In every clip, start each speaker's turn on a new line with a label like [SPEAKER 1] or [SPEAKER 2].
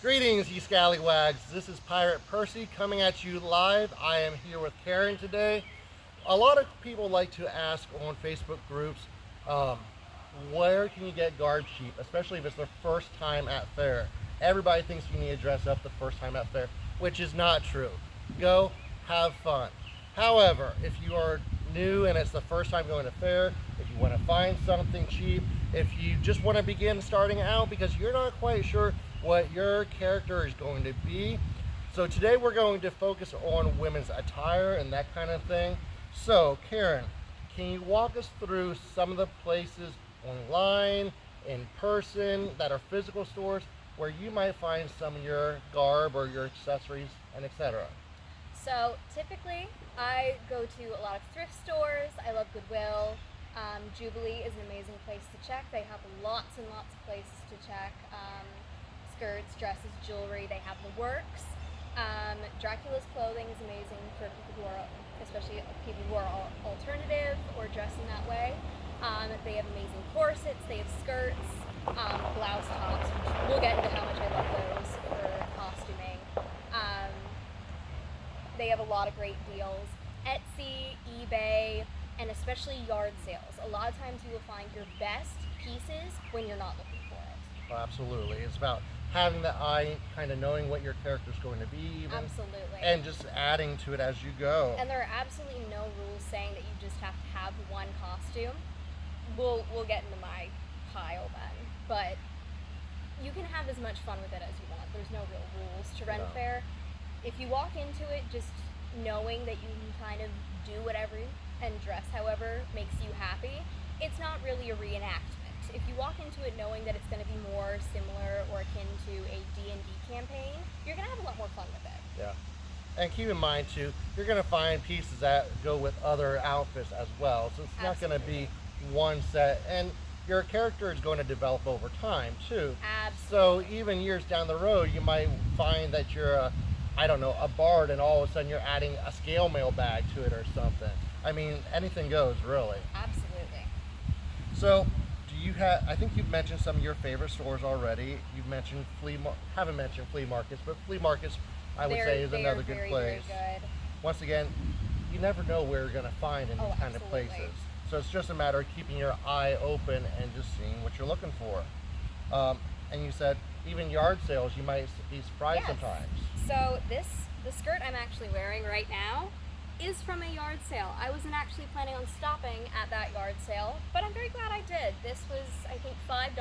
[SPEAKER 1] Greetings, you scallywags. This is Pirate Percy coming at you live. I am here with Karen today. A lot of people like to ask on Facebook groups, um, where can you get garb cheap, especially if it's their first time at fair. Everybody thinks you need to dress up the first time at fair, which is not true. Go have fun. However, if you are new and it's the first time going to fair, if you want to find something cheap, if you just want to begin starting out because you're not quite sure what your character is going to be. So today we're going to focus on women's attire and that kind of thing. So Karen, can you walk us through some of the places online, in person, that are physical stores where you might find some of your garb or your accessories and etc.?
[SPEAKER 2] So typically, I go to a lot of thrift stores. I love Goodwill. Jubilee is an amazing place to check. They have lots and lots of places to check. Skirts, dresses, jewelry. They have the works. Dracula's clothing is amazing for people who are, especially people who are alternative or dressing that way. They have amazing corsets. They have skirts, blouse tops. Which we'll get into how much I love those for costuming. They have a lot of great deals. Etsy, eBay, and especially yard sales. A lot of times you will find your best pieces when you're not looking for it.
[SPEAKER 1] Well, absolutely. It's about having the eye, kind of knowing what your character is going to be, even,
[SPEAKER 2] Absolutely.
[SPEAKER 1] and just adding to it as you go.
[SPEAKER 2] And there are absolutely no rules saying that you just have to have one costume. We'll get into my pile then, but you can have as much fun with it as you want. There's no real rules to Ren
[SPEAKER 1] No.
[SPEAKER 2] Faire. If you walk into it just knowing that you can kind of do whatever and dress however makes you happy, it's not really a reenactment. If you walk into it knowing that it's going to be more similar or akin to a D&D campaign, you're going to have a lot more fun with it.
[SPEAKER 1] Yeah. And keep in mind too, you're going to find pieces that go with other outfits as well. So it's not going to be one set. And your character is going to develop over time too. So
[SPEAKER 2] Absolutely.
[SPEAKER 1] even years down the road, you might find that you're a bard, and all of a sudden you're adding a scale mail bag to it or something. I mean, anything goes really.
[SPEAKER 2] Absolutely.
[SPEAKER 1] So, do you have? I think you've mentioned some of your favorite stores already. You've mentioned haven't mentioned flea markets, but flea markets, I would say, is another good
[SPEAKER 2] very,
[SPEAKER 1] place.
[SPEAKER 2] Very good.
[SPEAKER 1] Once again, you never know where you're going to find in these kind of
[SPEAKER 2] Absolutely.
[SPEAKER 1] places. So it's just a matter of keeping your eye open and just seeing what you're looking for. And you said even yard sales, you might be surprised
[SPEAKER 2] Yes.
[SPEAKER 1] sometimes.
[SPEAKER 2] So the skirt I'm actually wearing right now is from a yard sale. I wasn't actually planning on stopping at that yard sale, but I'm very glad I did. This was, I think, $5,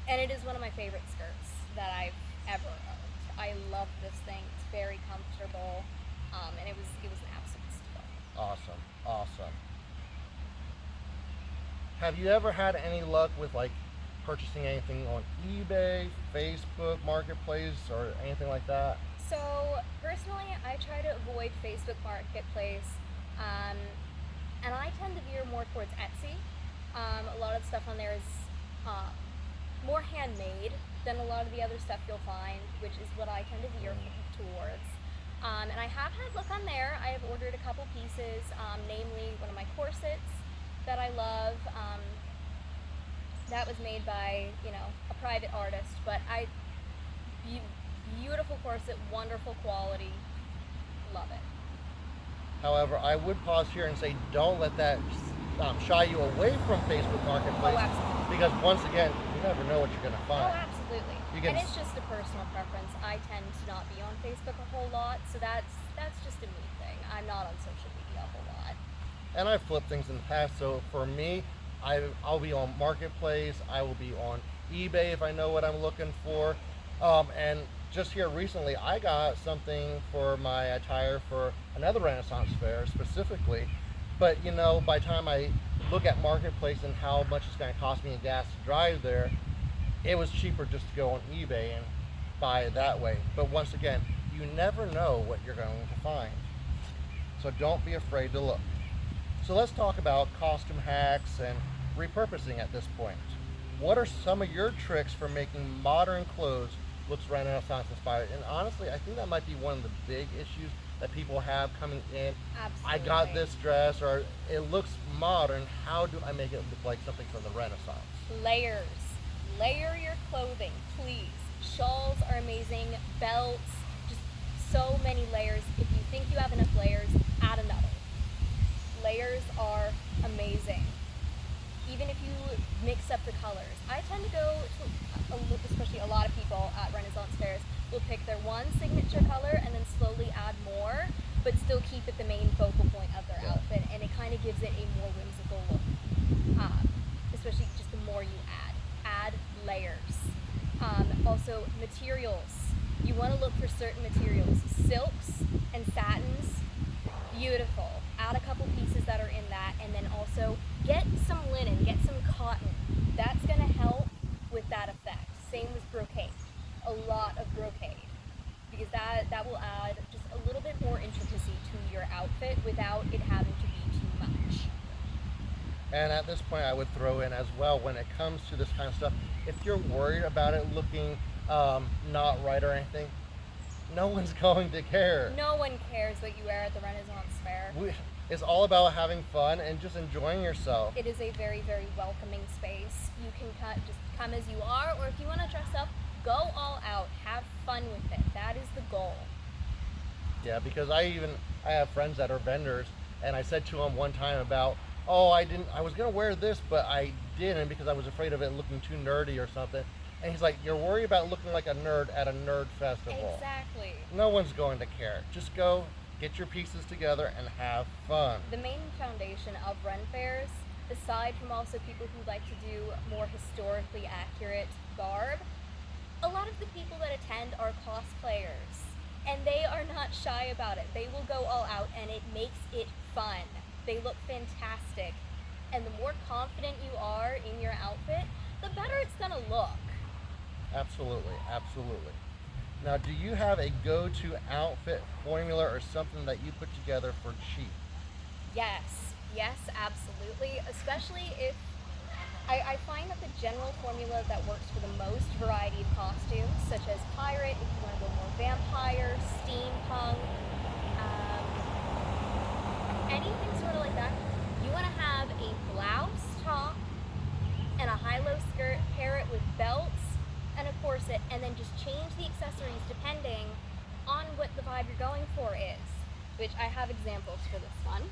[SPEAKER 2] and it is one of my favorite skirts that I've ever owned. I love this thing. It's very comfortable, and it was an absolute steal.
[SPEAKER 1] Awesome, awesome. Have you ever had any luck with like purchasing anything on eBay, Facebook Marketplace, or anything like that?
[SPEAKER 2] So personally, I try to avoid Facebook Marketplace, and I tend to veer more towards Etsy. A lot of the stuff on there is more handmade than a lot of the other stuff you'll find, which is what I tend to veer towards. And I have had luck on there. I have ordered a couple pieces, namely one of my corsets that I love. That was made by, a private artist, but beautiful corset, wonderful quality, love it.
[SPEAKER 1] However, I would pause here and say don't let that shy you away from Facebook Marketplace,
[SPEAKER 2] Oh, absolutely.
[SPEAKER 1] because once again, you never know what you're going to
[SPEAKER 2] Oh,
[SPEAKER 1] find.
[SPEAKER 2] absolutely.
[SPEAKER 1] You can
[SPEAKER 2] And it's just a personal preference. I tend to not be on Facebook a whole lot, so that's just a me thing. I'm not on social media a whole lot.
[SPEAKER 1] And I've flipped things in the past, so for me, I'll be on Marketplace, I will be on eBay if I know what I'm looking for. And just here recently, I got something for my attire for another Renaissance Fair specifically. But by the time I look at Marketplace and how much it's going to cost me in gas to drive there, it was cheaper just to go on eBay and buy it that way. But once again, you never know what you're going to find. So don't be afraid to look. So let's talk about costume hacks and repurposing at this point. What are some of your tricks for making modern clothes look Renaissance inspired? And honestly, I think that might be one of the big issues that people have coming in.
[SPEAKER 2] Absolutely.
[SPEAKER 1] I got this dress, or it looks modern. How do I make it look like something from the Renaissance?
[SPEAKER 2] Layers. Layer your clothing, please. Shawls are amazing, belts, just so many layers. If you think you have enough layers, add another. Layers are amazing. Even if you mix up the colors. I tend to go to, especially a lot of people at Renaissance Fairs, will pick their one signature color and then slowly add more, but still keep it the main focal point of their outfit, and it kind of gives it a more whimsical look. Especially just the more you add layers. Also, materials. You want to look for certain materials. Silks and satins, beautiful. Add a couple pieces that are in that, and then also get some linen, get some cotton. That's going to help with that effect. Same with brocade. A lot of brocade, because that will add just a little bit more intricacy to your outfit without it having to be too much.
[SPEAKER 1] And at this point, I would throw in as well, when it comes to this kind of stuff, if you're worried about it looking not right or anything, no one's going to care.
[SPEAKER 2] No one cares what you wear at the Renaissance Fair.
[SPEAKER 1] It's all about having fun and just enjoying yourself.
[SPEAKER 2] It is a very, very welcoming space. You can just come as you are, or if you want to dress up, go all out. Have fun with it. That is the goal.
[SPEAKER 1] Yeah, because I have friends that are vendors, and I said to them one time about, oh, I was gonna wear this, but I didn't because I was afraid of it looking too nerdy or something. And he's like, you're worried about looking like a nerd at a nerd festival.
[SPEAKER 2] Exactly.
[SPEAKER 1] No one's going to care. Just go, get your pieces together, and have fun.
[SPEAKER 2] The main foundation of Ren Fairs, aside from also people who like to do more historically accurate garb, a lot of the people that attend are cosplayers, and they are not shy about it. They will go all out, and it makes it fun. They look fantastic, and the more confident you are in your outfit, the better it's gonna look.
[SPEAKER 1] Absolutely, absolutely. Now, do you have a go-to outfit formula or something that you put together for cheap?
[SPEAKER 2] Yes, absolutely. Especially if I find that the general formula that works for the most variety of costumes, such as pirate, if you want to go more vampire, steampunk, anything sort of like that, you want to have a blouse top and a high-low skirt, pair it with belts and a corset, and then just change the accessories depending on what the vibe you're going for is, which I have examples for this one.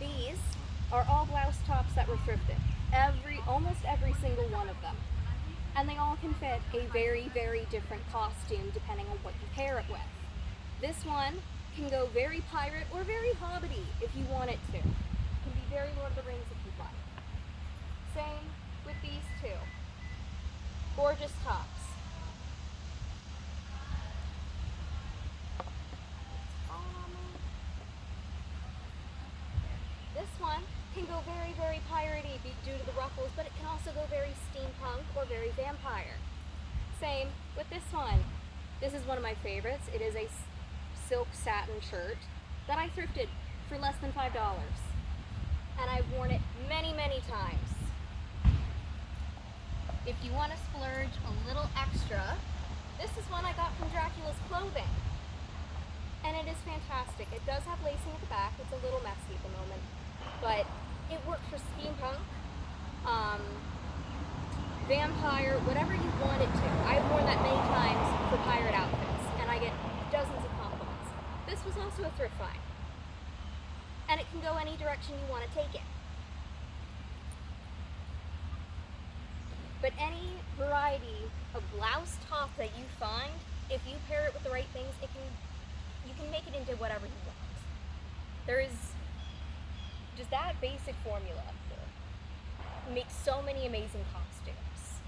[SPEAKER 2] These are all blouse tops that were thrifted. Almost every single one of them. And they all can fit a very, very different costume depending on what you pair it with. This one can go very pirate or very hobbity if you want it to. It can be very Lord of the Rings if you'd like. Same with these two. Gorgeous tops. This one can go very, very piratey due to the ruffles, but it can also go very steampunk or very vampire. Same with this one. This is one of my favorites. It is a silk satin shirt that I thrifted for less than $5. And I've worn it many, many times. If you want to splurge a little extra, this is one I got from Dracula's Clothing. And it is fantastic. It does have lacing at the back. It's a little messy at the moment. But it works for steampunk, vampire, whatever you want it to. I've worn that many times for pirate outfits, and I get dozens of compliments. This was also a thrift find. And it can go any direction you want to take it. But any variety of blouse top that you find, if you pair it with the right things, you can make it into whatever you want. There is just that basic formula makes so many amazing costumes.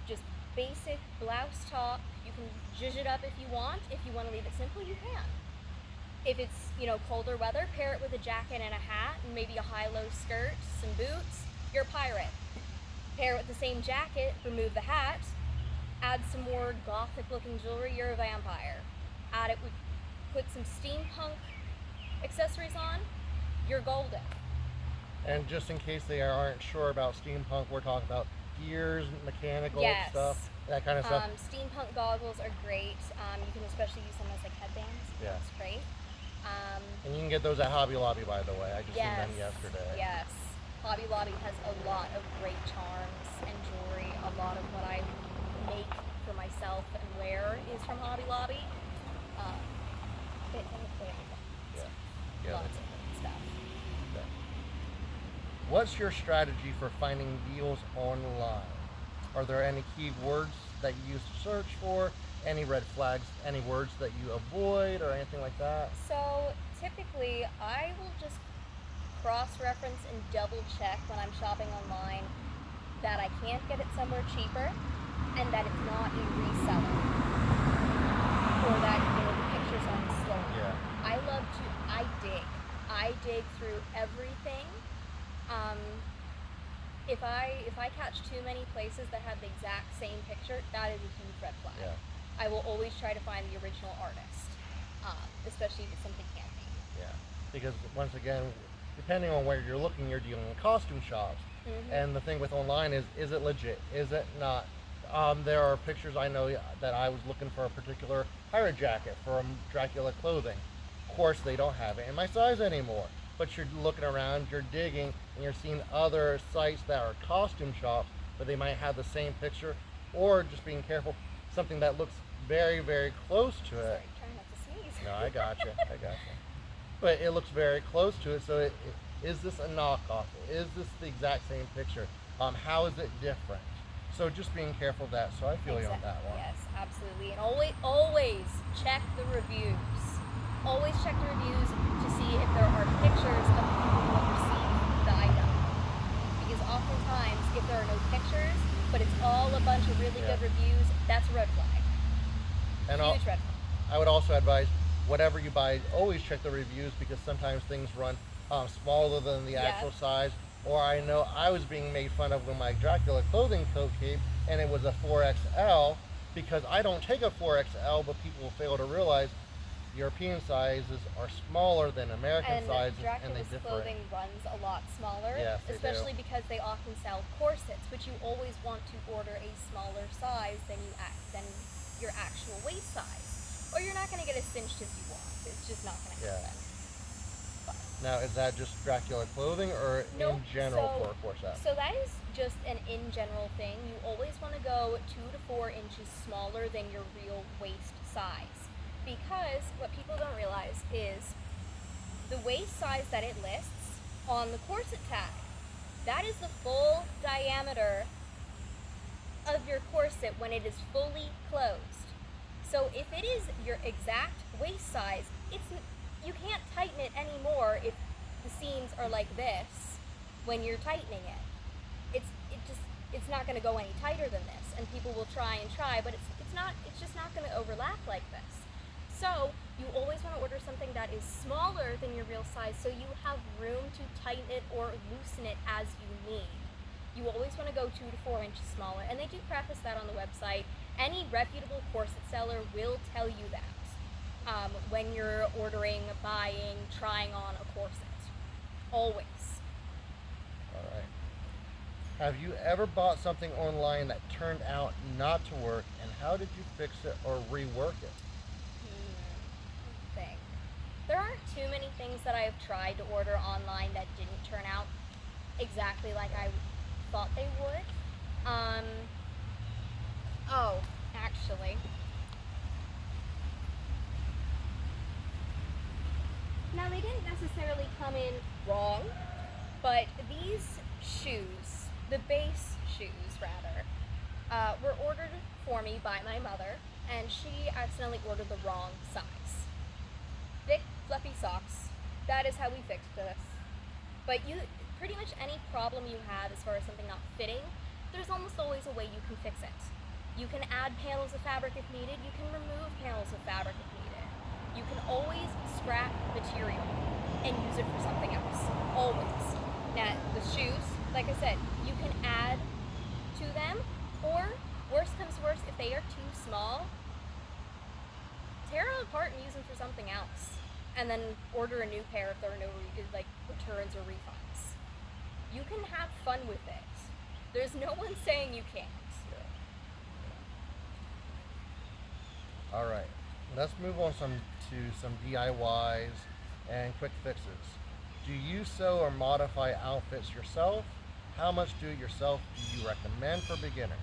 [SPEAKER 2] Just basic blouse top. You can zhuzh it up if you want. If you want to leave it simple, you can. If it's, colder weather, pair it with a jacket and a hat and maybe a high-low skirt, some boots, you're a pirate. Pair it with the same jacket, remove the hat, add some more gothic-looking jewelry, you're a vampire. Put some steampunk accessories on, you're golden.
[SPEAKER 1] And just in case they aren't sure about steampunk, we're talking about gears, mechanical
[SPEAKER 2] Yes.
[SPEAKER 1] stuff, that kind of stuff.
[SPEAKER 2] Steampunk goggles are great. You can especially use them as like headbands.
[SPEAKER 1] Yeah.
[SPEAKER 2] That's great.
[SPEAKER 1] And you can get those at Hobby Lobby, by the way. I just seen
[SPEAKER 2] Yes.
[SPEAKER 1] them yesterday.
[SPEAKER 2] Yes. Hobby Lobby has a lot of great charms and jewelry. A lot of what I make for myself and wear is from Hobby Lobby.
[SPEAKER 1] Yeah. Yeah.
[SPEAKER 2] Lots of good stuff.
[SPEAKER 1] Yeah. What's your strategy for finding deals online? Are there any keywords that you use to search for? Any red flags? Any words that you avoid or anything like that?
[SPEAKER 2] So typically, I will just cross-reference and double-check when I'm shopping online that I can't get it somewhere cheaper and that it's not a reseller or that the pictures aren't stolen.
[SPEAKER 1] Yeah.
[SPEAKER 2] I dig through everything. If I catch too many places that have the exact same picture, that is a huge red flag.
[SPEAKER 1] Yeah.
[SPEAKER 2] I will always try to find the original artist, especially if it's something handmade.
[SPEAKER 1] Yeah. Because once again, depending on where you're looking, you're dealing with costume shops.
[SPEAKER 2] Mm-hmm.
[SPEAKER 1] And the thing with online is it legit? Is it not? There are pictures I know that I was looking for a particular pirate jacket from Dracula clothing. Of course, they don't have it in my size anymore. But you're looking around, you're digging, and you're seeing other sites that are costume shops, but they might have the same picture, or just being careful, something that looks very, very close to it.
[SPEAKER 2] Sorry, trying not to sneeze.
[SPEAKER 1] No, I gotcha. But it looks very close to it. So is this a knockoff? Is this the exact same picture? How is it different? So just being careful of that. So I feel you on that one.
[SPEAKER 2] Yes, absolutely. And always check the reviews. Always check the reviews to see if there are pictures of people who have received the item. Because oftentimes, if there are no pictures, but it's all a bunch of really good reviews, that's a red flag.
[SPEAKER 1] And
[SPEAKER 2] Huge red flag.
[SPEAKER 1] I would also advise, whatever you buy, always check the reviews, because sometimes things run smaller than the actual size. Or I know I was being made fun of when my Dracula clothing coat came, and it was a 4XL, because I don't take a 4XL, but people fail to realize European sizes are smaller than American sizes, and they
[SPEAKER 2] Dracula's
[SPEAKER 1] differ.
[SPEAKER 2] clothing runs a lot smaller,
[SPEAKER 1] Yes, they
[SPEAKER 2] especially
[SPEAKER 1] do.
[SPEAKER 2] because they often sell corsets, which you always want to order a smaller size than your actual waist size, or you're not going to get as cinched as you want. It's just not going to happen. But,
[SPEAKER 1] now, is that just Dracula clothing, or
[SPEAKER 2] Nope.
[SPEAKER 1] in general for a corset?
[SPEAKER 2] So that is just an in general thing. You always want to go 2 to 4 inches smaller than your real waist size. Because what people don't realize is the waist size that it lists on the corset tag. That is the full diameter of your corset when it is fully closed. So if it is your exact waist size, you can't tighten it anymore if the seams are like this when you're tightening it. It's not going to go any tighter than this, and people will try and try, but it's just not going to overlap like this. So you always want to order something that is smaller than your real size, so you have room to tighten it or loosen it as you need. You always want to go 2 to 4 inches smaller, and they do preface that on the website. Any reputable corset seller will tell you that when you're ordering, buying, trying on a corset. Always.
[SPEAKER 1] All right. Have you ever bought something online that turned out not to work, and how did you fix it or rework it?
[SPEAKER 2] Thing. There aren't too many things that I have tried to order online that didn't turn out exactly like I thought they would. Oh, actually. Now, they didn't necessarily come in wrong, but these shoes, the base shoes rather, were ordered for me by my mother, and she accidentally ordered the wrong size. Thick, fluffy socks. That is how we fixed this. But pretty much any problem you have as far as something not fitting, there's almost always a way you can fix it. You can add panels of fabric if needed. You can remove panels of fabric if needed. You can always scrap material and use it for something else. Always. Now, the shoes, like I said, you can add to them, or worst comes worst, if they are too small, tear them apart and use them for something else, and then order a new pair if there are no returns or refunds. You can have fun with it. There's no one saying you can't.
[SPEAKER 1] All right, let's move on to some DIYs and quick fixes. Do you sew or modify outfits yourself? How much do-it-yourself do you recommend for beginners?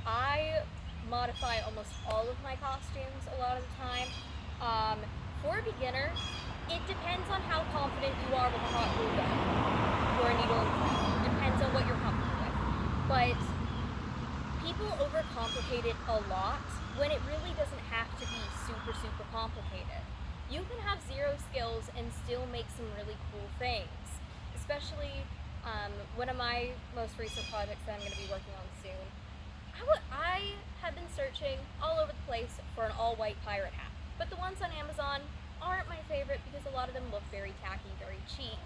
[SPEAKER 2] I modify almost all of my costumes a lot of the time. For a beginner, it depends on how confident you are with a hot glue gun or a needle and thread. It depends on what you're comfortable with. But people overcomplicate it a lot when it really doesn't have to be super, super complicated. You can have zero skills and still make some really cool things. Especially one of my most recent projects that I'm going to be working on soon. I have been searching all over the place for an all-white pirate hat, but the ones on Amazon aren't my favorite because a lot of them look very tacky, very cheap.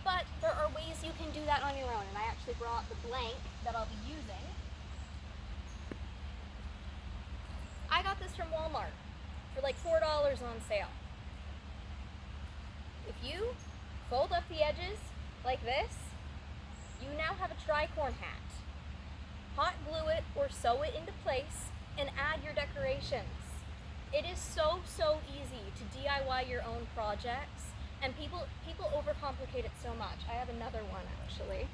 [SPEAKER 2] But there are ways you can do that on your own, and I actually brought the blank that I'll be using. I got this from Walmart for like $4 on sale. If you fold up the edges like this, you now have a tricorn hat. Hot glue it or sew it into place and add your decorations. It is so easy to DIY your own projects, and people overcomplicate it so much. I have another one actually.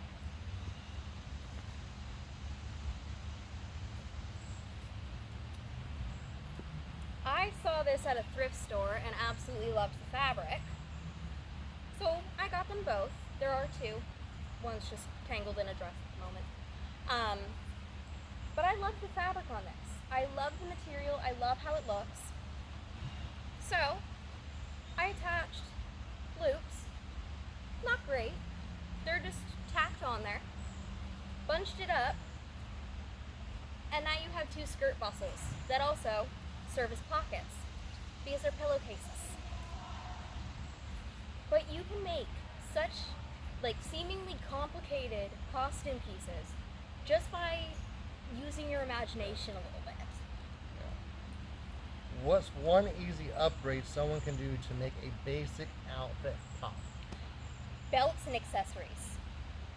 [SPEAKER 2] I saw this at a thrift store and absolutely loved the fabric. So I got them both. There are two. One's just tangled in a dress at the moment. But I love the fabric on this. I love the material. I love how it looks. So I attached loops. Not great. They're just tacked on there. Bunched it up. And now you have two skirt bustles that also serve as pockets because they're pillowcases. But you can make such seemingly complicated costume pieces just by using your imagination a little bit.
[SPEAKER 1] What's one easy upgrade someone can do to make a basic outfit pop?
[SPEAKER 2] Belts and accessories.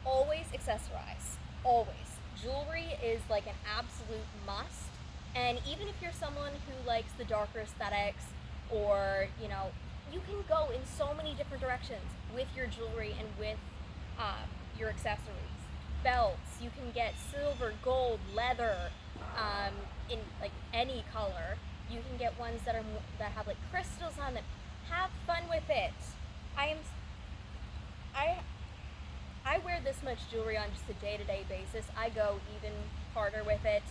[SPEAKER 2] Always accessorize. Always. Jewelry is like an absolute must. And even if you're someone who likes the darker aesthetics, or you can go in so many different directions with your jewelry and with your accessories. Belts, you can get silver, gold, leather, in like any color. You can get ones that have like crystals on them. Have fun with it. I wear this much jewelry on just a day-to-day basis. I go even harder with it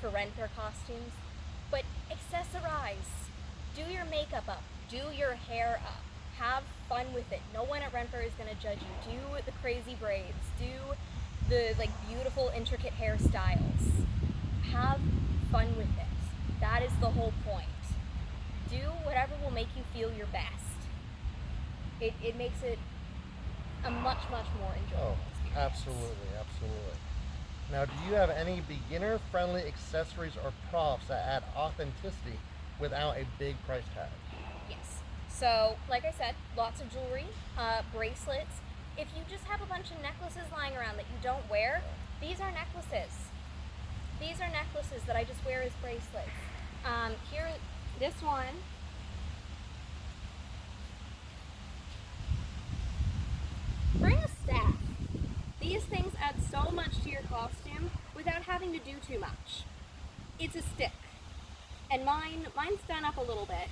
[SPEAKER 2] for Ren Faire costumes. But accessorize. Do your makeup up. Do your hair up. Have fun with it. No one at Ren Faire is going to judge you. Do the crazy braids. Do the beautiful intricate hairstyles. Have fun with it. That is the whole point. Do whatever will make you feel your best. It makes it a much more enjoyable experience.
[SPEAKER 1] Absolutely. Now, do you have any beginner-friendly accessories or props that add authenticity without a big price tag?
[SPEAKER 2] Yes. So, like I said, lots of jewelry, bracelets. If you just have a bunch of necklaces lying around that you don't wear, these are necklaces. These are necklaces that I just wear as bracelets. Here, this one. Bring a staff. These things add so much to your costume without having to do too much. It's a stick. And mine's done up a little bit,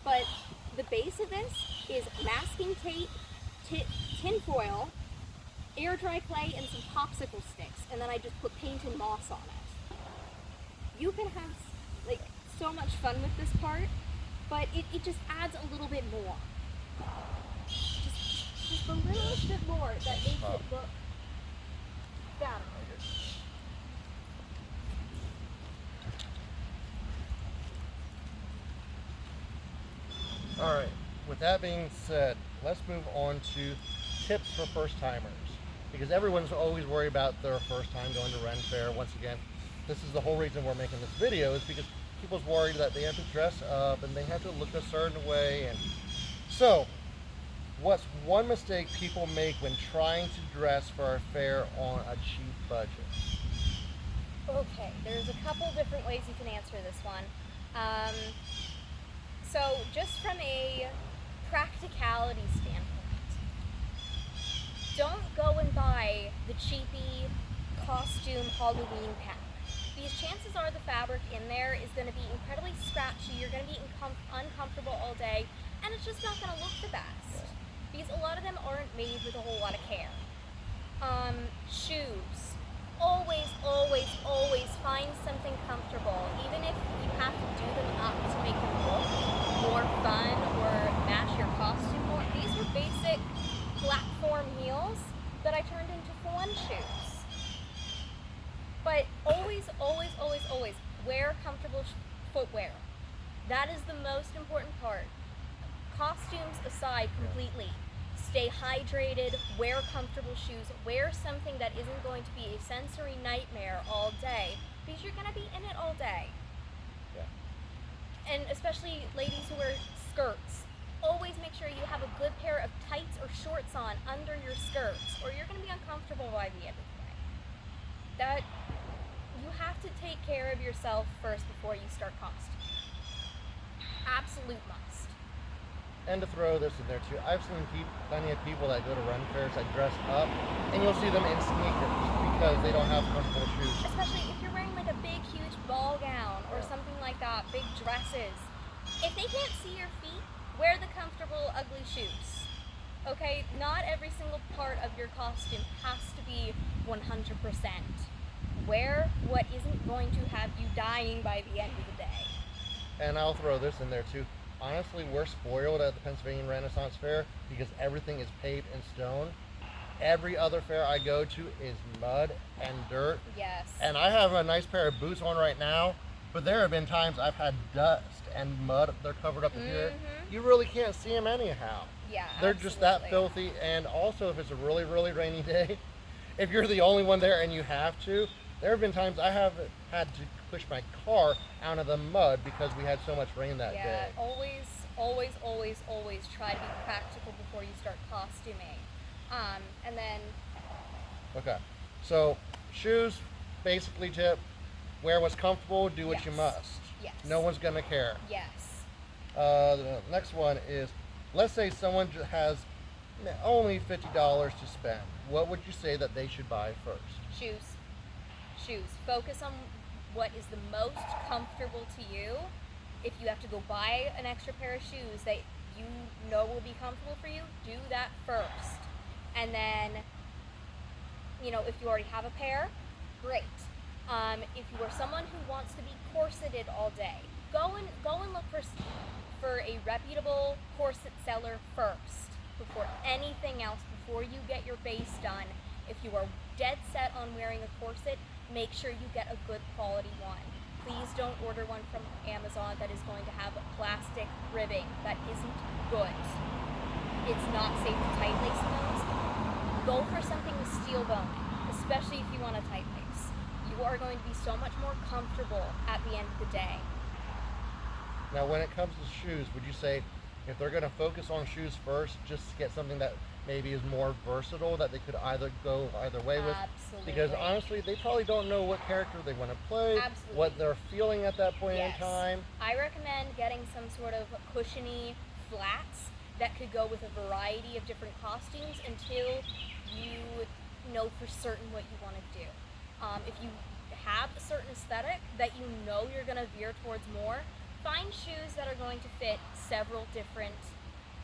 [SPEAKER 2] but the base of this is masking tape, tin foil, air dry clay, and some popsicle sticks, and then I just put paint and moss on it. You can have so much fun with this part, but it just adds a little bit more. Just a little bit more that makes it look better.
[SPEAKER 1] All right, with that being said, let's move on to tips for first timers, because everyone's always worried about their first time going to Ren Faire. Once again, this is the whole reason we're making this video, is because people's worried that they have to dress up and they have to look a certain way. And so What's one mistake people make when trying to dress for a fair on a cheap budget?
[SPEAKER 2] Okay, there's a couple different ways you can answer this one. Um, so, just from a practicality standpoint, don't go and buy the cheapy costume Halloween pack. These chances are the fabric in there is going to be incredibly scratchy. You're going to be uncomfortable all day, and it's just not going to look the best because a lot of them aren't made with a whole lot of care. Shoes. Always, always, always find something comfortable, even if you have to do them up to make them look more fun or match your costume more. These were basic platform heels that I turned into fun shoes. But always, always, always, always wear comfortable footwear. That is the most important part. Costumes aside completely. Stay hydrated, wear comfortable shoes, wear something that isn't going to be a sensory nightmare all day because you're going to be in it all day.
[SPEAKER 1] Yeah.
[SPEAKER 2] And especially ladies who wear skirts, always make sure you have a good pair of tights or shorts on under your skirts or you're going to be uncomfortable by the end of the day. That you have to take care of yourself first before you start costume. Absolute must.
[SPEAKER 1] And to throw this in there too, I've seen plenty of people that go to Ren Fairs that dress up, and you'll see them in sneakers because they don't have comfortable shoes.
[SPEAKER 2] Especially if you're wearing like a big, huge ball gown or something like that, big dresses. If they can't see your feet, wear the comfortable, ugly shoes. Okay, not every single part of your costume has to be 100%. Wear what isn't going to have you dying by the end of the day.
[SPEAKER 1] And I'll throw this in there too. Honestly, we're spoiled at the Pennsylvania Renaissance Fair because everything is paved in stone. Every other fair I go to is mud and dirt.
[SPEAKER 2] Yes.
[SPEAKER 1] And I have a nice pair of boots on right now, but there have been times I've had dust and mud. They're covered up to here. You really can't see them anyhow.
[SPEAKER 2] Yeah,
[SPEAKER 1] They're just that filthy. And also, if it's a really, really rainy day, if you're the only one there and you have to, there have been times I have had to push my car out of the mud because we had so much rain that day.
[SPEAKER 2] Yeah, always, always, always, always try to be practical before you start costuming. And then...
[SPEAKER 1] Okay, so shoes, basically tip, wear what's comfortable, do what you must.
[SPEAKER 2] Yes.
[SPEAKER 1] No one's gonna care.
[SPEAKER 2] Yes.
[SPEAKER 1] The next one is, let's say someone has only $50 to spend. What would you say that they should buy first?
[SPEAKER 2] Shoes. Shoes. Focus on what is the most comfortable to you. If you have to go buy an extra pair of shoes that you know will be comfortable for you, do that first. And then, if you already have a pair, great. If you are someone who wants to be corseted all day, go and look for a reputable corset seller first before anything else, before you get your base done. If you are dead set on wearing a corset, make sure you get a good quality one. Please don't order one from Amazon that is going to have plastic ribbing that isn't good. It's not safe to tight lace those. Go for something with steel boning, especially if you want a tight lace. You are going to be so much more comfortable at the end of the day.
[SPEAKER 1] Now, when it comes to shoes, would you say if they're going to focus on shoes first, just get something that maybe is more versatile, that they could either go either way with?
[SPEAKER 2] Absolutely.
[SPEAKER 1] Because honestly, they probably don't know what character they want to play,
[SPEAKER 2] Absolutely.
[SPEAKER 1] what they're feeling at that point in time.
[SPEAKER 2] I recommend getting some sort of cushiony flats that could go with a variety of different costumes until you know for certain what you want to do. If you have a certain aesthetic that you know you're going to veer towards more, find shoes that are going to fit several different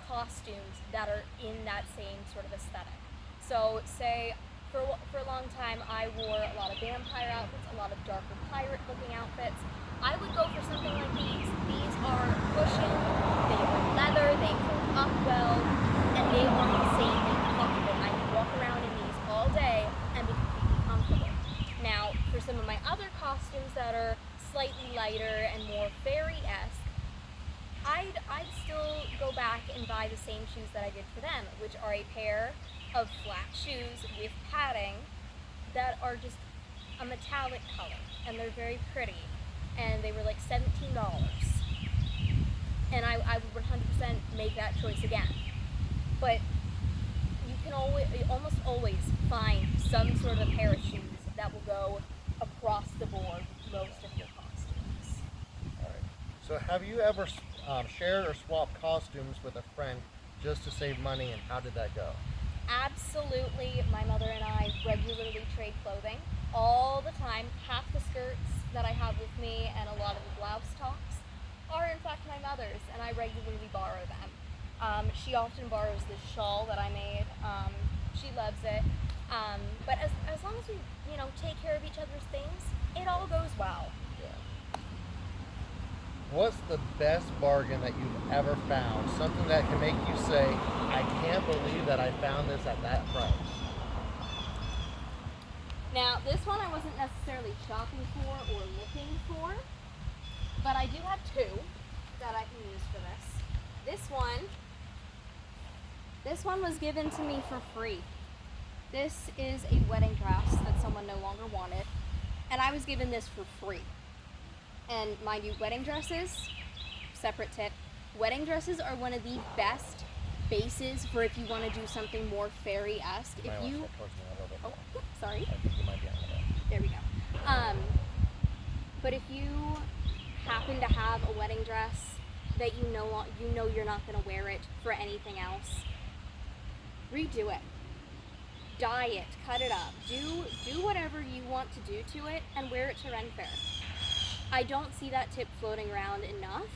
[SPEAKER 2] costumes that are in that same sort of aesthetic. So say for a long time I wore a lot of vampire outfits, a lot of darker pirate looking outfits. I would go for something like these. These are cushioned, they are leather, they hold up well, and they are insanely comfortable. I can walk around in these all day and be completely comfortable. Now, for some of my other costumes that are slightly lighter and more fairy-esque, I'd still go back and buy the same shoes that I did for them, which are a pair of flat shoes with padding that are just a metallic color, and they're very pretty, and they were like $17. And I would 100% make that choice again. but you can almost always find some sort of pair of shoes that will go across the board with most of your costumes.
[SPEAKER 1] All right. So have you ever shared or swapped costumes with a friend just to save money, and how did that go?
[SPEAKER 2] Absolutely, my mother and I regularly trade clothing all the time. Half the skirts that I have with me and a lot of the blouse tops are in fact my mother's, and I regularly borrow them. She often borrows this shawl that I made. She loves it. But as long as we, take care of each other's things, it all goes well.
[SPEAKER 1] Yeah. What's the best bargain that you've ever found? Something that can make you say, I can't believe that I found this at that price.
[SPEAKER 2] Now, this one I wasn't necessarily shopping for or looking for, but I do have two that I can use for this. This one was given to me for free. This is a wedding dress that someone no longer wanted, and I was given this for free. And mind you, wedding dresses, separate tip, wedding dresses are one of the best bases for if you want to do something more fairy-esque. Sorry.
[SPEAKER 1] I think you might be on that.
[SPEAKER 2] There we go. But if you happen to have a wedding dress that you know you're not going to wear it for anything else, redo it. Dye it, cut it up, do whatever you want to do to it, and wear it to Ren Faire. I don't see that tip floating around enough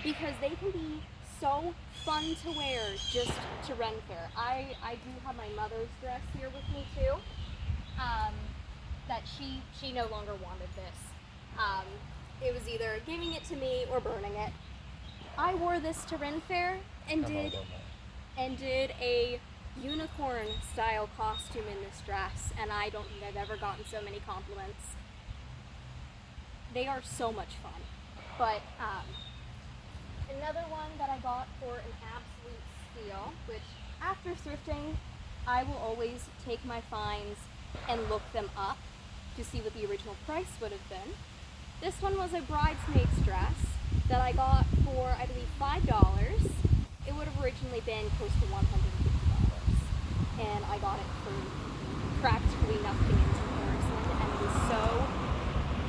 [SPEAKER 2] because they can be so fun to wear just to Ren Faire. I do have my mother's dress here with me too. That she no longer wanted this. It was either giving it to me or burning it. I wore this to Ren Faire and did a unicorn style costume in this dress, and I don't think I've ever gotten so many compliments. They are so much fun. But another one that I got for an absolute steal, which after thrifting, I will always take my finds and look them up to see what the original price would have been. This one was a bridesmaid's dress that I got for, I believe, $5. It would have originally been close to $150. And I got it for practically nothing in comparison, and it is so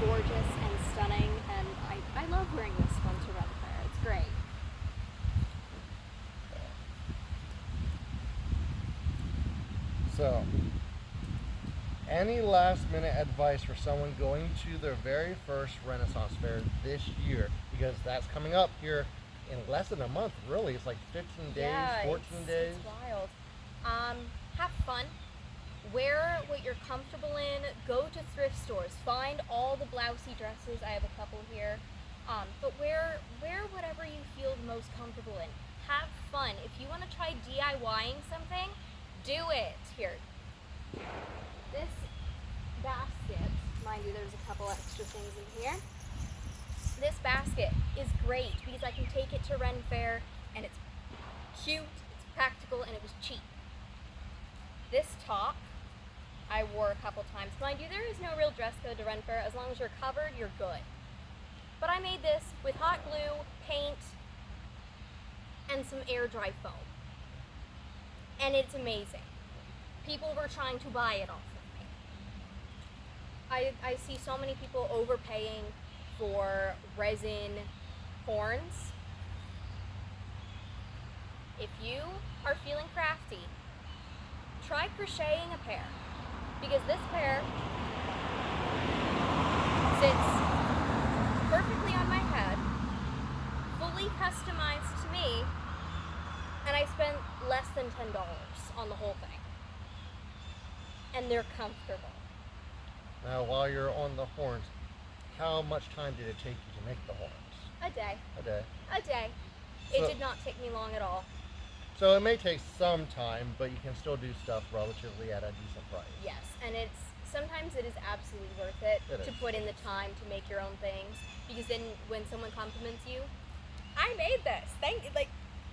[SPEAKER 2] gorgeous and stunning, and I love wearing this one to Ren Faire. It's great.
[SPEAKER 1] So, any last minute advice for someone going to their very first Renaissance Fair this year? Because that's coming up here in less than a month, really. It's like 15 days, 14 days.
[SPEAKER 2] It's wild. Have fun. Wear what you're comfortable in. Go to thrift stores. Find all the blousey dresses. I have a couple here. But wear whatever you feel the most comfortable in. Have fun. If you want to try DIYing something, do it. Here. This basket, mind you, there's a couple extra things in here. This basket is great because I can take it to Ren Faire, and it's cute, it's practical, and it was cheap. This top, I wore a couple times. Mind you, there is no real dress code to Ren Faire. As long as you're covered, you're good. But I made this with hot glue, paint, and some air dry foam. And it's amazing. People were trying to buy it off of me. I see so many people overpaying for resin horns. If you are feeling crafty, try crocheting a pair, because this pair sits perfectly on my head, fully customized to me, and I spent less than $10 on the whole thing. And they're comfortable.
[SPEAKER 1] Now, while you're on the horns, how much time did it take you to make the horns?
[SPEAKER 2] A day.
[SPEAKER 1] A day.
[SPEAKER 2] A day. It did not take me long at all.
[SPEAKER 1] So it may take some time, but you can still do stuff relatively at a decent price.
[SPEAKER 2] Yes, and sometimes it is absolutely worth it to put in the time to make your own things, because then when someone compliments you, I made this.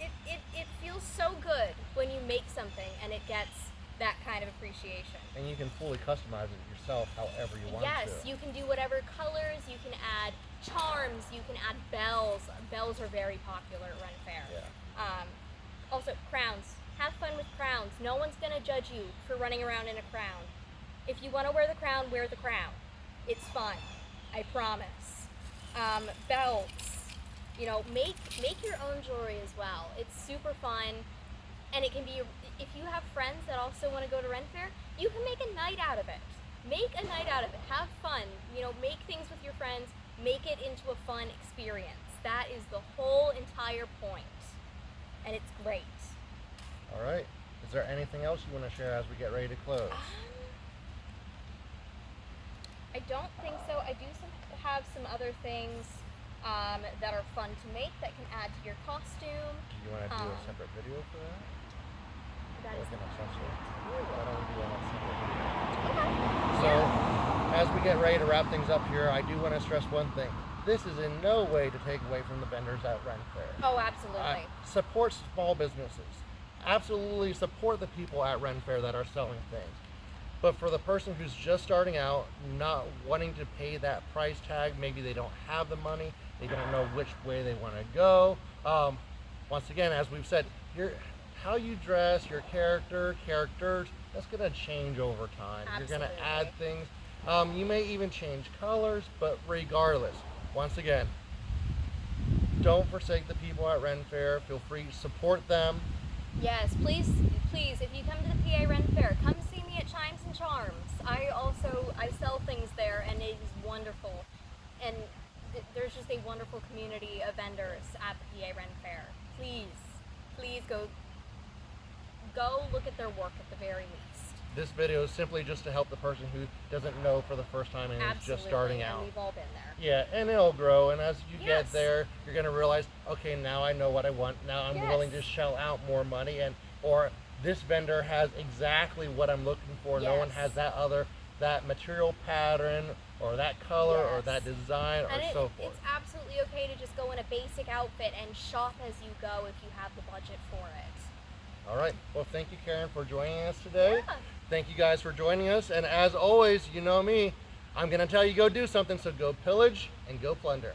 [SPEAKER 2] It feels so good when you make something and it gets that kind of appreciation.
[SPEAKER 1] And you can fully customize it yourself however you want to.
[SPEAKER 2] Yes, you can do whatever colors, you can add charms, you can add bells. Bells are very popular at Ren Faire.
[SPEAKER 1] Yeah.
[SPEAKER 2] Also, crowns. Have fun with crowns. No one's gonna judge you for running around in a crown. If you want to wear the crown, wear the crown. It's fun, I promise. Belts, you know, make your own jewelry as well. It's super fun, and it can be, if you have friends that also want to go to Ren Faire, you can make a night out of it. Make a night out of it. Have fun. You know, make things with your friends. Make it into a fun experience. That is the whole entire point, and it's great.
[SPEAKER 1] All right. Is there anything else you want to share as we get ready to close?
[SPEAKER 2] I don't think so. I do have some other things that are fun to make that can add to your costume.
[SPEAKER 1] Do you want to do a separate video for that?
[SPEAKER 2] That is
[SPEAKER 1] Like an accessory? Why don't we do a separate video?
[SPEAKER 2] okay.
[SPEAKER 1] So, as we get ready to wrap things up here, I do want to stress one thing. This is in no way to take away from the vendors at Ren Faire.
[SPEAKER 2] Oh, absolutely.
[SPEAKER 1] Support small businesses. Absolutely support the people at Ren Faire that are selling things. But for the person who's just starting out, not wanting to pay that price tag, maybe they don't have the money, they don't know which way they want to go. Once again, as we've said, how you dress, your characters, that's going to change over time.
[SPEAKER 2] Absolutely.
[SPEAKER 1] You're going to add things. You may even change colors, but regardless, once again, don't forsake the people at Ren Faire. Feel free to support them.
[SPEAKER 2] Yes, please, if you come to the PA Ren Faire, come see me at Chimes and Charms. I sell things there, and it is wonderful. And there's just a wonderful community of vendors at the PA Ren Faire. Please go look at their work at the very least.
[SPEAKER 1] This video is simply just to help the person who doesn't know for the first time and is just starting out.
[SPEAKER 2] And we've all been there.
[SPEAKER 1] Yeah, and it'll grow, and as you
[SPEAKER 2] Yes.
[SPEAKER 1] get there, you're going to realize, okay, now I know what I want. Now I'm
[SPEAKER 2] Yes.
[SPEAKER 1] willing to shell out more money, or this vendor has exactly what I'm looking for. No one
[SPEAKER 2] Yes.
[SPEAKER 1] has that material pattern, or that color, or
[SPEAKER 2] Yes.
[SPEAKER 1] that design,
[SPEAKER 2] And
[SPEAKER 1] or so forth.
[SPEAKER 2] it's absolutely okay to just go in a basic outfit and shop as you go if you have the budget for it.
[SPEAKER 1] All right. Well, thank you, Karen, for joining us today.
[SPEAKER 2] Yeah.
[SPEAKER 1] Thank you guys for joining us. And as always, you know me, I'm going to tell you go do something, so go pillage and go plunder.